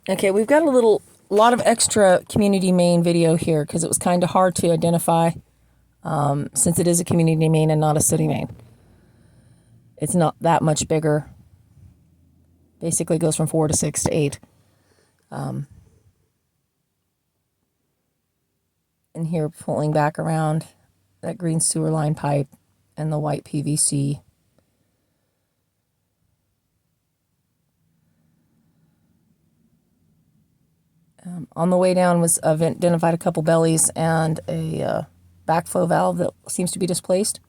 Okay, we've got a lot of extra community main video here because it was kind of hard to identify since it is a community main and not a city main. It's not that much bigger. Basically goes from 4 to 6 to 8. And here pulling back around that green sewer line pipe and the white PVC. On the way down was identified a couple bellies and a backflow valve that seems to be displaced.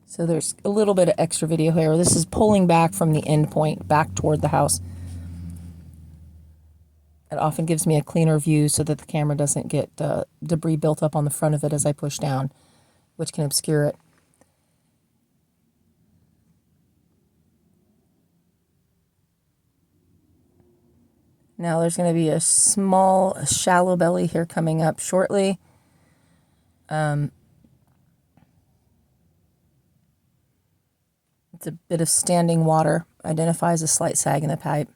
So there's a little bit of extra video here. This is pulling back from the end point back toward the house. It often gives me a cleaner view so that the camera doesn't get debris built up on the front of it as I push down, which can obscure it. Now there's going to be a small, shallow belly here coming up shortly. It's a bit of standing water. Identifies a slight sag in the pipe.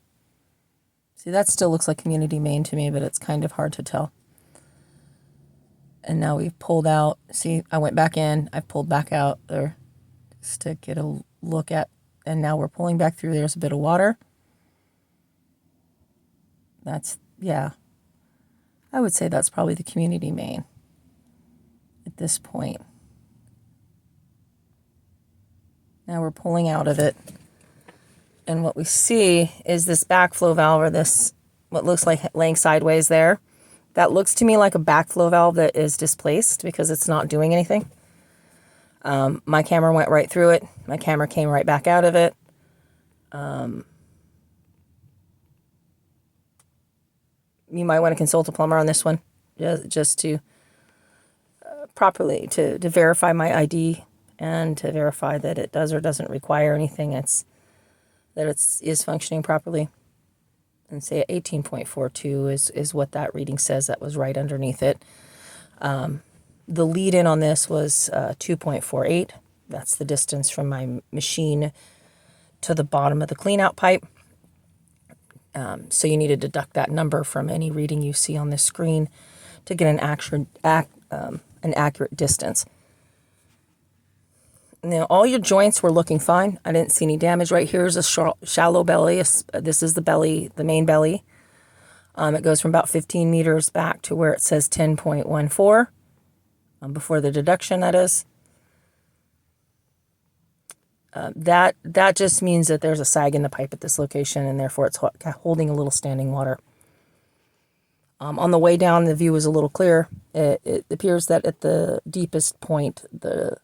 See, that still looks like community main to me, but it's kind of hard to tell. And now we've pulled out. See, I went back in. I pulled back out there just to get a look at. And now we're pulling back through. There's a bit of water. That's, yeah, I would say that's probably the community main at this point. Now we're pulling out of it. And what we see is this backflow valve, or this, what looks like laying sideways there. That looks to me like a backflow valve that is displaced because it's not doing anything. My camera went right through it. My camera came right back out of it. You might want to consult a plumber on this one, just to properly to verify my ID and to verify that it does or doesn't require anything. That it is functioning properly. And say 18.42 is what that reading says. That was right underneath it. The lead in on this was 2.48. That's the distance from my machine to the bottom of the clean out pipe. So you need to deduct that number from any reading you see on this screen to get an accurate distance. Now, all your joints were looking fine. I didn't see any damage. Right here is a shallow belly. This is the belly, the main belly. It goes from about 15 meters back to where it says 10.14, before the deduction, that is. That just means that there's a sag in the pipe at this location, and therefore it's holding a little standing water. On the way down, the view is a little clearer. It appears that at the deepest point, the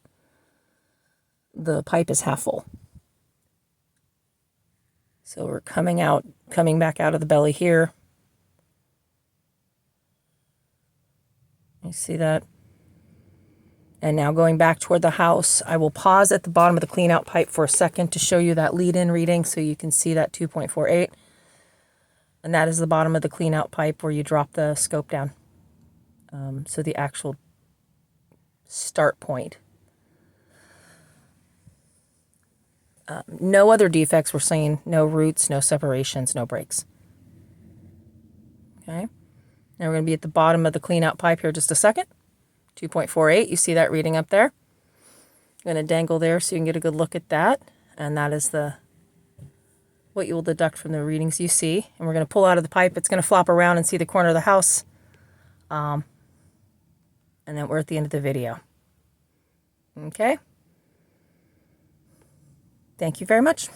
pipe is half full. So we're coming back out of the belly here. You see that? And now going back toward the house, I will pause at the bottom of the clean out pipe for a second to show you that lead in reading so you can see that 2.48. And that is the bottom of the clean out pipe where you drop the scope down. So the actual start point. No other defects we're seeing. No roots, no separations, no breaks. Okay. Now we're going to be at the bottom of the clean out pipe here just a second. 2.48. You see that reading up there. I'm going to dangle there so you can get a good look at that. And that is what you will deduct from the readings you see. And we're going to pull out of the pipe. It's going to flop around and see the corner of the house. And then we're at the end of the video. Okay. Thank you very much.